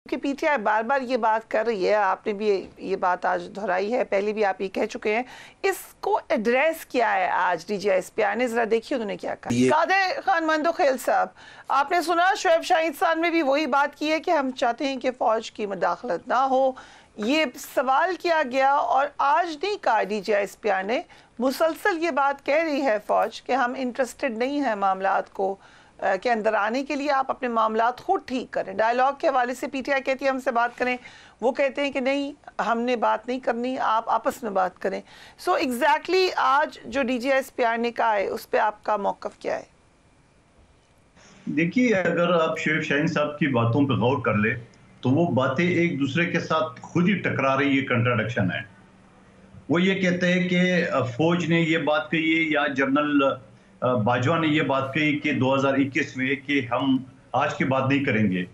کہ P T I بار بار یہ بات کر رہی ہے، آپ نے بھی یہ بات آج دہرائی ہے، پہلے بھی آپ یہ کہہ چکے ہیں، اس کو ایڈریس کیا ہے آج D G S P R نے؟ ذرا دیکھیے انہوں نے کیا کہا۔ قادر خان مندوخیل صاحب، آپ نے سنا شعیب شاہین صاحب نے بھی وہی بات کی ہے کہ ہم چاہتے ہیں کہ فوج کی مداخلت نہ ہو، یہ سوال کیا گیا اور آج نہیں کہا D G S P R نے، مسلسل یہ بات کہہ رہی ہے فوج کہ ہم انٹرسٹڈ نہیں ہیں معاملات کو کے اندر آنے کے لیے، آپ اپنے معاملات خود ٹھیک کریں۔ ڈائیلاگ کے حوالے سے پی ٹی آئی کہتی ہے ہم سے بات کریں، وہ کہتے ہیں کہ نہیں ہم نے بات نہیں کرنی، آپ آپس میں بات کریں۔ سو ایگزیکٹلی آج جو D G S P R نے کہا ہے اس پہ آپ کا موقف کیا ہے؟ دیکھیے، اگر آپ شعیب شاہین صاحب کی باتوں پہ غور کر لیں تو وہ باتیں ایک دوسرے کے ساتھ خود ہی ٹکرا رہی، یہ کنٹراڈکشن ہے۔ وہ یہ کہتے ہیں کہ فوج نے یہ بات کہی ہے یا جنرل باجوہ نے یہ بات کہی کہ 2021 میں کہ ہم آج کے بعد نہیں کریں گے،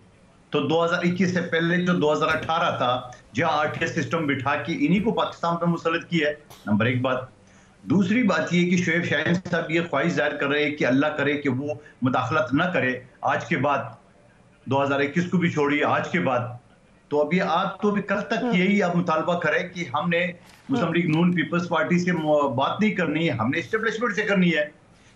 تو 2021 سے پہلے جو 2018 تھا جہاں RTS سسٹم بٹھا کے انہی کو پاکستان پہ مسلط کیا ہے، نمبر ایک بات۔ دوسری بات یہ کہ شعیب شاہین صاحب یہ خواہش ظاہر کر رہے ہیں کہ اللہ کرے کہ وہ مداخلت نہ کرے آج کے بعد، 2021 کو بھی چھوڑیے، آج کے بعد۔ تو ابھی آپ تو بھی کل تک یہی آپ مطالبہ کریں کہ ہم نے مسلم لیگ نون پیپلز پارٹی سے بات نہیں کرنی ہے، ہم نے اسٹیبلشمنٹ سے کرنی ہے،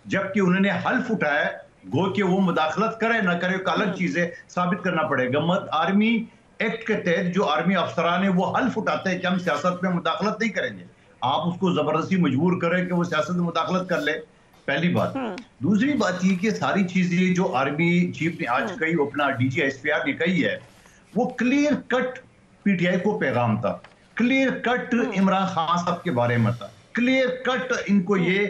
جبکہ انہوں نے حلف اٹھایا ہے، گو کہ وہ مداخلت کرے نہ کرے ایک الگ چیز ہے، ثابت کرنا پڑے گا۔ آرمی ایکٹ کے تحت جو آرمی افسران ہیں وہ حلف اٹھاتے ہیں کہ ہم سیاست میں مداخلت نہیں کریں گے، آپ اس کو زبردستی مجبور کریں کہ وہ سیاست میں مداخلت کر لے، پہلی بات۔ دوسری بات یہ کہ ساری چیزیں جو آرمی چیف نے آج کہی، اپنا D G S P R نے کہی ہے، وہ clear cut P T I کو پیغام تھا، کلیئر کٹ عمران خان صاحب کے بارے میں تھا، کلیئر کٹ ان کو یہ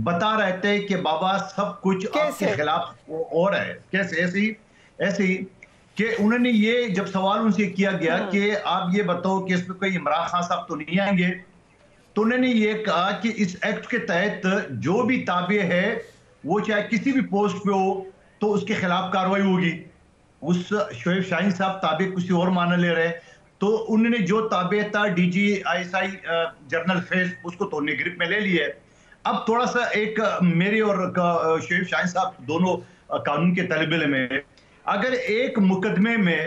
بتا رہے تھے کہ بابا سب کچھ آپ کے خلاف ہو رہا ہے۔ کیسے؟ ایسے ہی کہ انہوں نے یہ جب سوال ان سے کیا گیا کہ آپ یہ بتاؤ کہ اس پہ کوئی عمران خان صاحب تو نہیں آئیں گے، تو انہوں نے یہ کہا کہ اس ایکٹ کے تحت جو بھی تابع ہے وہ چاہے کسی بھی پوسٹ پہ ہو تو اس کے خلاف کاروائی ہوگی۔ اس شعیب شاہین صاحب تابع کسی اور معنی لے رہے، تو انہوں نے جو تابع تھا D G I S I general Faiz, اس کو تو انہیں گرپ میں لے لیا ہے۔ اب تھوڑا سا ایک میرے اور شعیب شاہین صاحب دونوں قانون کے طالب علم ہیں، اگر ایک مقدمے میں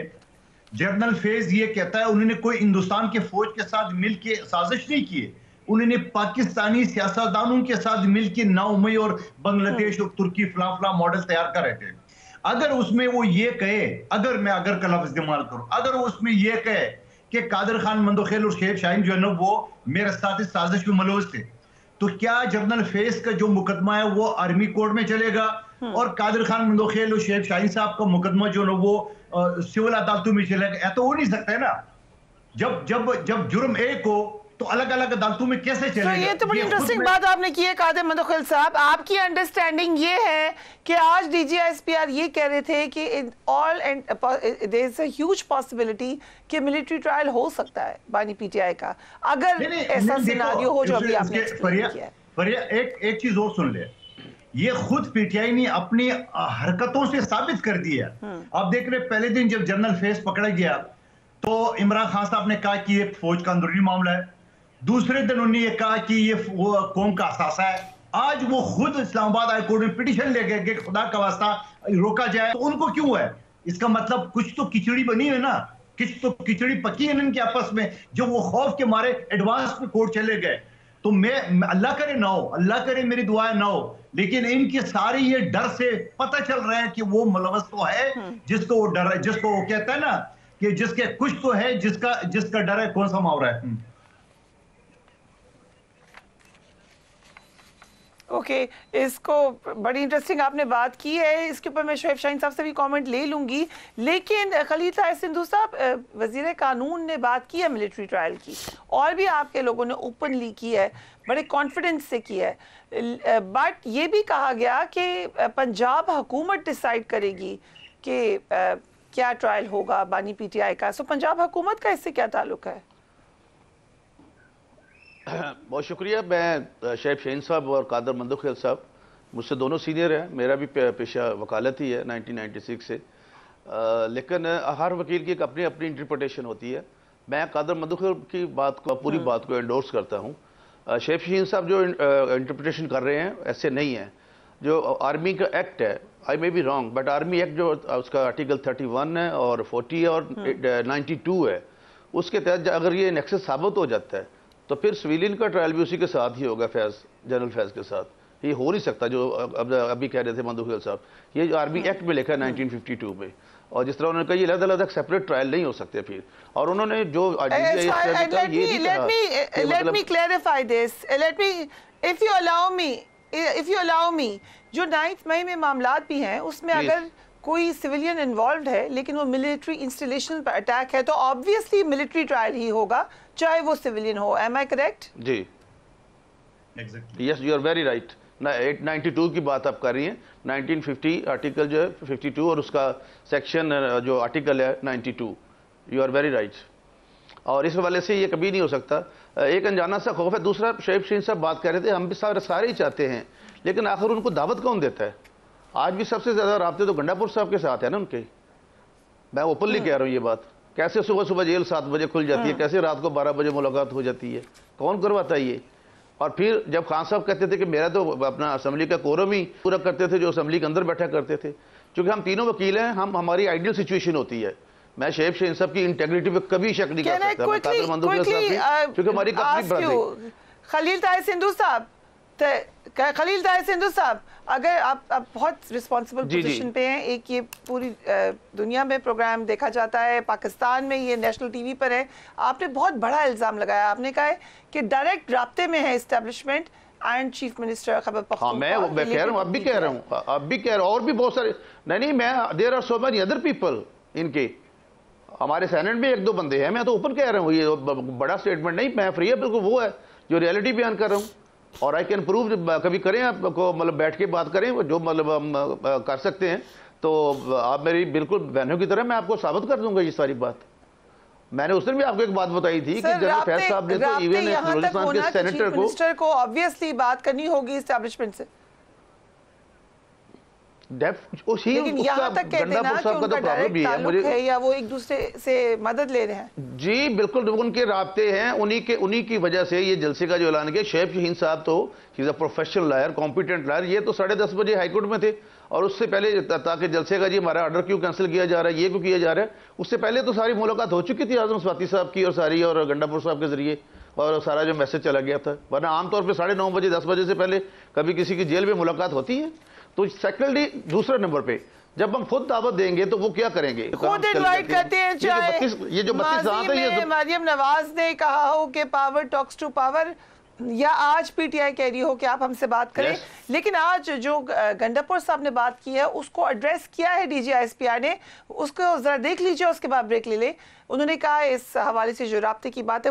جنرل فیض یہ کہتا ہے انہوں نے کوئی ہندوستان کے فوج کے ساتھ مل کے سازش نہیں کی، انہوں نے پاکستانی سیاستدانوں کے ساتھ مل کے 9 مئی اور بنگلہ دیش اور ترکی فلاں فلاں ماڈل تیار کر رہے تھے۔ اگر اس میں وہ یہ کہے، اگر کا لفظ استعمال کروں، اگر وہ اس میں یہ کہے کہ قادر خان مندوخیل اور شعیب شاہین جو ہے نا وہ میرے ساتھ اس سازش میں ملوث تھے، تو کیا جنرل فیض کا جو مقدمہ ہے وہ آرمی کورٹ میں چلے گا اور قادر خان مندوخیل اور شعیب شاہین صاحب کا مقدمہ جو ہے وہ سول عدالتوں میں چلے گا؟ تو ہو نہیں سکتا ہے نا، جب جرم ایک ہو تو الگ الگ عدالتوں میں کیسے چلے گا؟ یہ تو بڑی انٹرسٹنگ بات آپ نے کی ہے قادر مندوخیل صاحب، آپ کی انڈرسٹینڈنگ یہ ہے کہ آج D G S P R یہ کہہ رہے تھے کہ there is a huge possibility کہ ملٹری ٹرائل ہو سکتا ہے بانی پی ٹی آئی کا، اگر ایسا سیناریو ہو جو ابھی آپ نے ایکسپلین کیا ہے۔ فریہ ایک چیز اور سن لے، یہ خود پی ٹی آئی نے اپنی حرکتوں سے ثابت کر دیا۔ آپ دیکھ رہے پہلے دن جب جنرل فیض پکڑا گیا تو عمران خان صاحب نے کہا کہ یہ فوج کا اندرونی معاملہ ہے، دوسرے دن انہوں نے یہ کہا کہ یہ قوم کا اثاثہ ہے۔ آج وہ خود اسلام آباد ہائی کورٹ میں پٹیشن لے گئے کہ خدا کا واسطہ روکا جائے، تو ان کو کیوں ہے؟ اس کا مطلب کچھ تو کچڑی بنی ہے نا، کچھ تو کچڑی پکی ہے ان کے آپس میں، جو وہ خوف کے مارے ایڈوانس میں کورٹ چلے گئے۔ تو میں اللہ کرے نہ ہو، اللہ کرے میری دعائیں نہ ہو، لیکن ان کی ساری یہ ڈر سے پتہ چل رہا ہے کہ وہ ملوث تو ہے، جس کو وہ ڈر ہے، جس کو وہ کہتا ہے نا کہ جس کے کچھ تو ہے، جس کا ڈر ہے، کون سا محاورہ ہے؟ اوکے، اس کو بڑی انٹرسٹنگ آپ نے بات کی ہے، اس کے اوپر میں شعیب شاہین صاحب سے بھی کامنٹ لے لوں گی، لیکن خلیل طاہر سندھو صاحب، وزیر قانون نے بات کی ہے ملٹری ٹرائل کی، اور بھی آپ کے لوگوں نے اوپنلی کی ہے، بڑے کانفیڈنس سے کی ہے، بٹ یہ بھی کہا گیا کہ پنجاب حکومت ڈیسائیڈ کرے گی کہ کیا ٹرائل ہوگا بانی پی ٹی آئی کا، سو پنجاب حکومت کا اس سے کیا تعلق ہے؟ بہت شکریہ۔ میں شعیب شاہین صاحب اور قادر مندوخیل صاحب مجھ سے دونوں سینئر ہیں، میرا بھی پیشہ وکالت ہی ہے 1996 سے، لیکن ہر وکیل کی ایک اپنی انٹرپریٹیشن ہوتی ہے۔ میں قادر مندوخیل کی بات کو، پوری بات کو انڈورس کرتا ہوں۔ شعیب شاہین صاحب جو انٹرپریٹیشن کر رہے ہیں ایسے نہیں ہیں۔ جو آرمی کا ایکٹ ہے, I may be wrong but army act جو اس کا آرٹیکل 31 ہے اور 40 ہے اور 92 ہے, اس کے تحت اگر یہ نیکسس ثابت ہو جاتا ہے تو پھر سویلین کا ٹرائل بھی اسی کے ساتھ ہی ہوگا, جنرل فیض کے ساتھ. یہ ہو نہیں سکتا جو ابھی کہہ رہے تھے مندوق خیل صاحب, یہ جو آرمی ایکٹ میں لکھا ہے 1952 میں, اور جس طرح انہوں نے کہا یہ علیحدہ علیحدہ سیپریٹ ٹرائل نہیں ہو سکتے پھر. اور انہوں نے جو let me clarify this. If you allow me, جو 9 مئی میں معاملات بھی ہیں اس میں اگر کوئی سویلین انوالوڈ ہے لیکن وہ ملٹری انسٹالیشن پر اٹیک ہے تو obviously ملٹری ٹرائل ہی ہوگا چاہے وہ سویلین ہو. Am I correct? جی yes, you are very right. 892 کی بات آپ کر رہی ہیں, 1950 آرٹیکل جو ہے 52 اور اس کا سیکشن جو آرٹیکل ہے 92. You are very right. اور اس حوالے سے یہ کبھی نہیں ہو سکتا. ایک انجانا سا خوف ہے. دوسرا شعیب شہین صاحب بات کر رہے تھے, ہم بھی سارے ہی چاہتے ہیں لیکن آخر ان کو دعوت کون دیتا ہے؟ آج بھی سب سے زیادہ رابطے تو گنڈا پور صاحب کے ساتھ ہے نا ان کے. میں اوپنلی کہہ رہا ہوں یہ بات. کیسے صبح جیل 7 بجے کھل جاتی ہے, کیسے رات کو 12 بجے ملاقات ہو جاتی ہے, کون کرواتا ہے یہ؟ اور پھر جب خان صاحب کہتے تھے کہ میرا تو اپنا اسمبلی کا کورم ہی پورا کرتے تھے جو اسمبلی کے اندر بیٹھا کرتے تھے, چونکہ ہم تینوں وکیل ہیں, ہماری آئیڈیل سچویشن ہوتی ہے. میں شعیب شہین صاحب کی انٹیگریٹی پہ کبھی شک نہیں کر سکتا, قادر مندوق خیل صاحب کیونکہ ہماری اپنی برادری. خلیل طاہر سندھو صاحب, اگر آپ بہت رسپانسبل پوزیشن پہ ہیں, ایک یہ پوری دنیا میں پروگرام دیکھا جاتا ہے, پاکستان میں یہ نیشنل ٹی وی پر ہے, آپ نے بہت بڑا الزام لگایا. آپ نے کہا ہے کہ ڈائریکٹ رابطے میں ہے establishment and chief minister Khyber Pakhtunkhwa. ہاں میں کہہ رہا ہوں, اب بھی کہہ رہا ہوں, اور بھی بہت سارے نہیں میں there are so many other people. ان کے ہمارے سینٹ میں 1-2 بندے ہیں, میں تو اوپن کہہ رہا ہوں, یہ بڑا سٹیٹمنٹ نہیں, میں فری ہے بالکل, وہ ہے جو ریئلٹی بیان کر رہا ہوں. اور آئی کین پروو, کبھی کریں آپ کو مطلب بیٹھ کے بات کریں جو مطلب ہم کر سکتے ہیں, تو آپ میری بالکل بہنوں کی طرح میں آپ کو ثابت کر دوں گا یہ ساری بات. میں نے اس دن بھی آپ کو ایک بات بتائی تھی کہ جنرل فیض صاحب نے تو ایون بلوچستان کے سینیٹر کو obviously بات کرنی ہوگی اسٹیبلشمنٹ سے, لیکن یہاں تک کہتے ہیں نا کہ ان کا ڈائریکٹ تعلق ہے یا وہ ایک دوسرے سے مدد لے رہے ہیں. جی بالکل, ان کے رابطے ہیں, انہی کی وجہ سے یہ جلسے کا جو اعلان کیا. شعیب شہین صاحب تو he is a professional lawyer, competent lawyer. یہ تو 10:30 بجے ہائی کورٹ میں تھے, اور اس سے پہلے تاکہ جلسے کا جی ہمارا آرڈر کیوں کینسل کیا جا رہا ہے, یہ کیوں کیا جا رہا ہے, اس سے پہلے تو ساری ملاقات ہو چکی تھی اعظم سواتی صاحب کی اور ساری, اور گنڈا پور صاحب کے ذریعے, اور سارا جو میسج چلا گیا تھا. ورنہ عام طور پہ 9:30 بجے 10 بجے سے پہلے کبھی کسی کی جیل میں ملاقات ہوتی ہے. تو سیکنڈلی دوسرے نمبر پہ جب ہم خود دعوت دیں گے تو وہ کیا کریں گے؟ خود انوائٹ کرتے ہیں. چاہے یہ جو 32 ذات ہے, یہ مریم نواز نے کہا ہو کہ پاور ٹاکس ٹو پاور, یا آج پی ٹی آئی کہہ رہی ہو کہ آپ ہم سے بات کریں, لیکن آج جو گنڈا پور صاحب نے بات کی ہے اس کو ایڈریس کیا ہے ڈی جی ایس پی آئی نے, اس کو ذرا دیکھ لیجئے, اس کے بعد بریک لے لیں. انہوں نے کہا اس حوالے سے جو رابطے کی بات ہے